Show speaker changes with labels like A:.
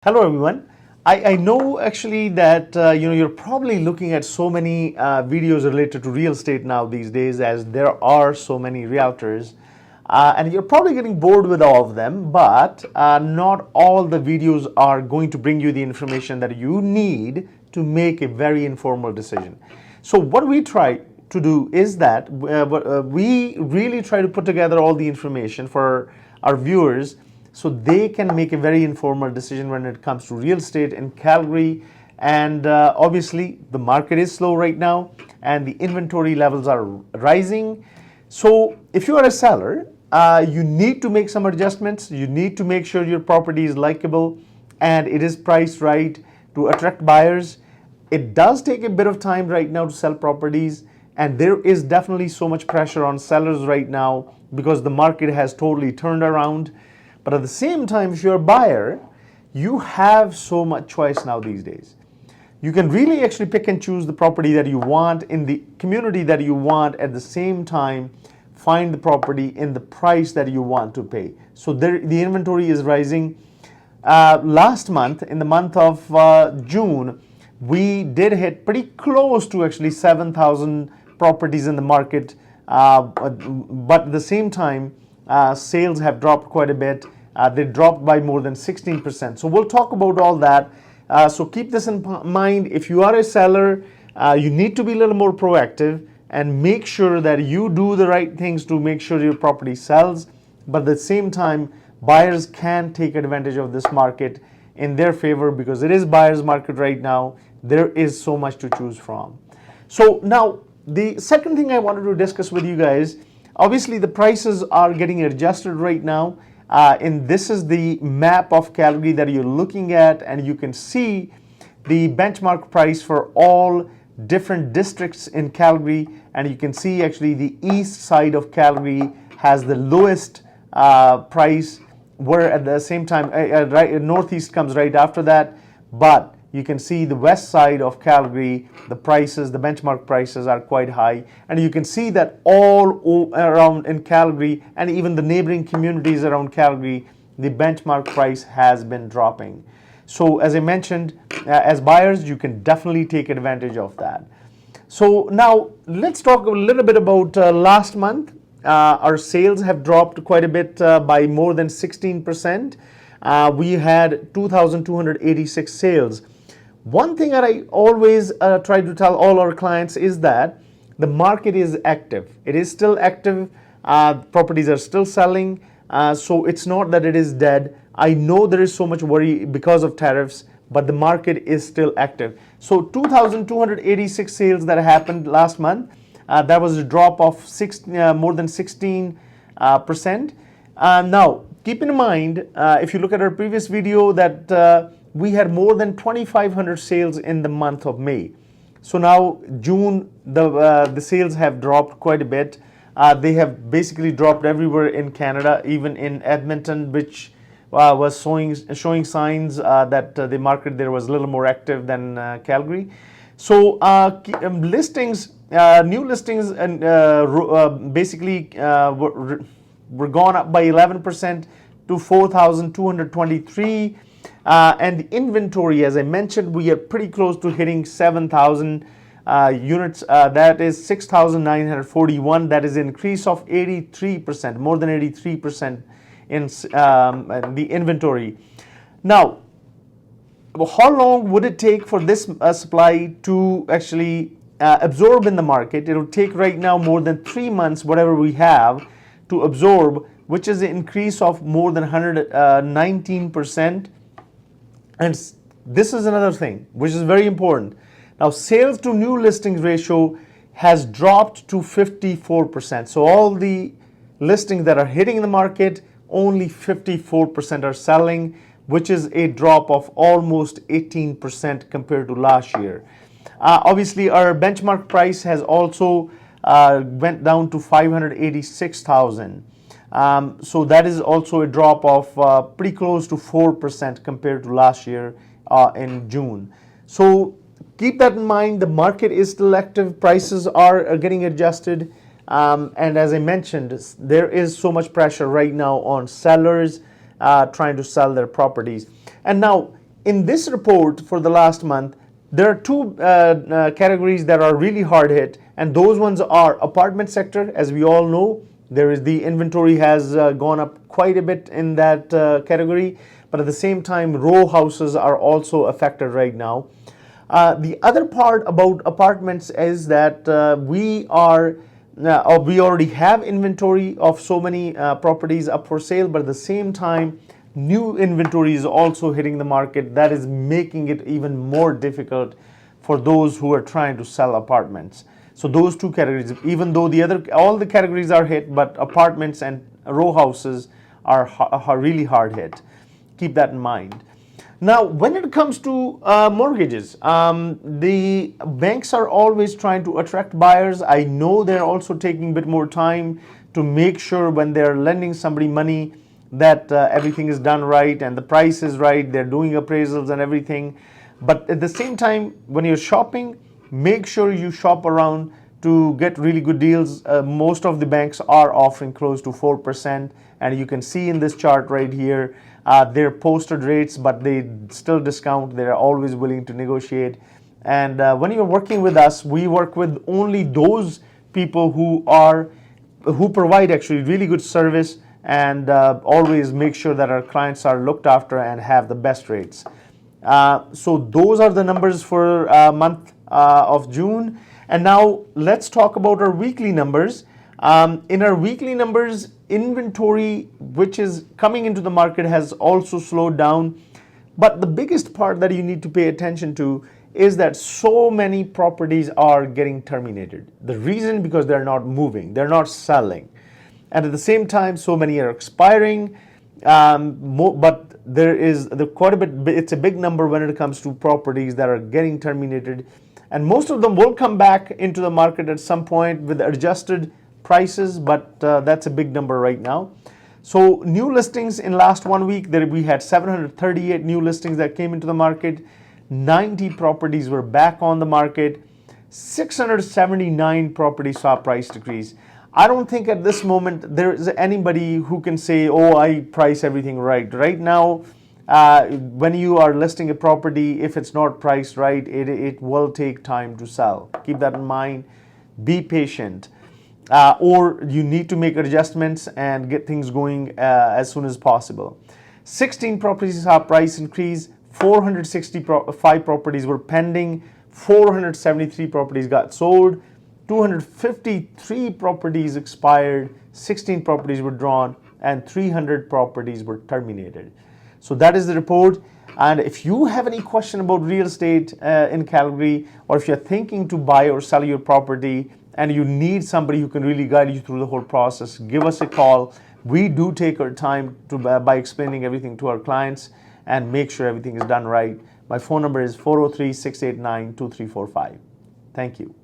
A: Hello everyone. I know actually that you're probably looking at so many videos related to real estate now these days, as there are so many realtors, and you're probably getting bored with all of them. But not all the videos are going to bring you the information that you need to make a very informal decision. So what we try to do is that we really try to put together all the information for our viewers so they can make a very informal decision when it comes to real estate in Calgary. And obviously, the market is slow right now and the inventory levels are rising. So, if you are a seller, you need to make some adjustments. You need to make sure your property is likable and it is priced right to attract buyers. It does take a bit of time right now to sell properties, and there is definitely so much pressure on sellers right now because the market has totally turned around. But at the same time, if you're a buyer, you have so much choice now these days. You can really actually pick and choose the property that you want in the community that you want, at the same time find the property in the price that you want to pay. So the inventory is rising. Last month, in the month of June, we did hit pretty close to actually 7,000 properties in the market, but at the same time, sales have dropped quite a bit. They dropped by more than 16%. So we'll talk about all that. So keep this in mind. If you are a seller, you need to be a little more proactive and make sure that you do the right things to make sure your property sells. But at the same time, buyers can take advantage of this market in their favor because it is buyer's market right now. There is so much to choose from. So now, the second thing I wanted to discuss with you guys, obviously the prices are getting adjusted right now. And this is the map of Calgary that you're looking at, and you can see the benchmark price for all different districts in Calgary. And you can see actually the east side of Calgary has the lowest price, where at the same time northeast comes right after that. But you can see the west side of Calgary, the prices, the benchmark prices are quite high. And you can see that all around in Calgary and even the neighboring communities around Calgary, the benchmark price has been dropping. So as I mentioned, as buyers, you can definitely take advantage of that. So now let's talk a little bit about last month. Our sales have dropped quite a bit by more than 16%. We had 2,286 sales. One thing that I always try to tell all our clients is that the market is active. It is still active. Properties are still selling. So it's not that it is dead. I know there is so much worry because of tariffs, but the market is still active. So 2,286 sales that happened last month. That was a drop of more than 16%. Now, keep in mind, if you look at our previous video, that we had more than 2,500 sales in the month of May. So now June, the sales have dropped quite a bit. They have basically dropped everywhere in Canada, even in Edmonton, which was showing signs that the market there was a little more active than Calgary. So listings, new listings, and basically were gone up by 11% to 4,223. And the inventory, as I mentioned, we are pretty close to hitting 7,000 units. That is 6,941. That is an increase of 83%, more than 83% in the inventory. Now, how long would it take for this supply to actually absorb in the market? It will take right now more than 3 months, whatever we have, to absorb, which is an increase of more than 119%. And this is another thing which is very important. Now, sales to new listings ratio has dropped to 54%. So all the listings that are hitting the market, only 54% are selling, which is a drop of almost 18% compared to last year. Obviously, our benchmark price has also went down to 586,000. So that is also a drop of pretty close to 4% compared to last year in June. So keep that in mind. The market is still active. Prices are getting adjusted. And as I mentioned, there is so much pressure right now on sellers trying to sell their properties. And now, in this report for the last month, there are two categories that are really hard hit, and those ones are apartment sector. As we all know, there is the inventory has gone up quite a bit in that category, but at the same time, row houses are also affected right now. The other part about apartments is that we already have inventory of so many properties up for sale, but at the same time, new inventory is also hitting the market. That is making it even more difficult for those who are trying to sell apartments. So those two categories, even though all the categories are hit, but apartments and row houses are really hard hit. Keep that in mind. Now, when it comes to mortgages, the banks are always trying to attract buyers. I know they're also taking a bit more time to make sure when they're lending somebody money that everything is done right and the price is right. They're doing appraisals and everything. But at the same time, when you're shopping, make sure you shop around to get really good deals. Most of the banks are offering close to 4%, and you can see in this chart right here their posted rates, but they still discount. They're always willing to negotiate. And when you're working with us, we work with only those people who provide actually really good service, and always make sure that our clients are looked after and have the best rates. So those are the numbers for month of June. And now let's talk about our weekly numbers. In our weekly numbers, inventory which is coming into the market has also slowed down. But the biggest part that you need to pay attention to is that so many properties are getting terminated. The reason, because they're not moving, they're not selling. And at the same time, so many are expiring. But there is quite a bit, it's a big number when it comes to properties that are getting terminated. And most of them will come back into the market at some point with adjusted prices, but that's a big number right now. So new listings in last 1 week, we had 738 new listings that came into the market. 90 properties were back on the market. 679 properties saw price decrease. I don't think at this moment there is anybody who can say, oh, I price everything right. Right now, when you are listing a property, if it's not priced right, it will take time to sell. Keep that in mind. Be patient. Or you need to make adjustments and get things going as soon as possible. 16 properties saw price increase. 465 properties were pending. 473 properties got sold. 253 properties expired. 16 properties were drawn, and 300 properties were terminated. So that is the report. And if you have any question about real estate in Calgary, or if you're thinking to buy or sell your property and you need somebody who can really guide you through the whole process, give us a call. We do take our time by explaining everything to our clients and make sure everything is done right. My phone number is 403-689-2345. Thank you.